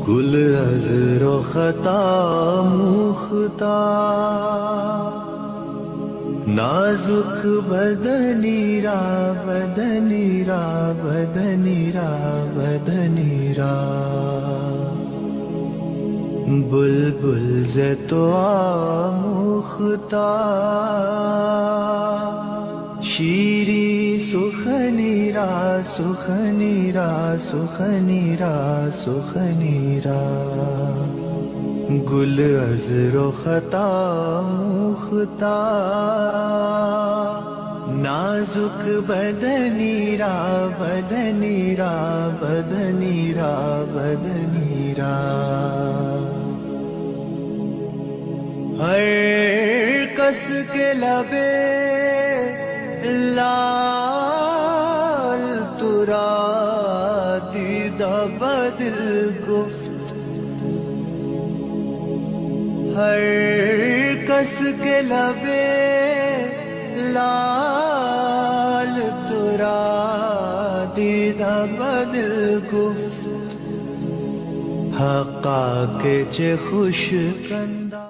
گل عذر و خطا مختار، نازک بدنی را بدنی را بدنی را بدنی را، بلبل ز تو آموختہ شیری سخنی را سخنی را سخنی را سخنی را، گل عذر و خطا مختہ نازک بدنی را بدنی را بدنی را بدنی را، ہر کس کے لبے لال ترا دیدہ بدل گفت، ہر کس کے لبے لال ترا دیدہ بدل گفت، حقا کے چے خوش کندہ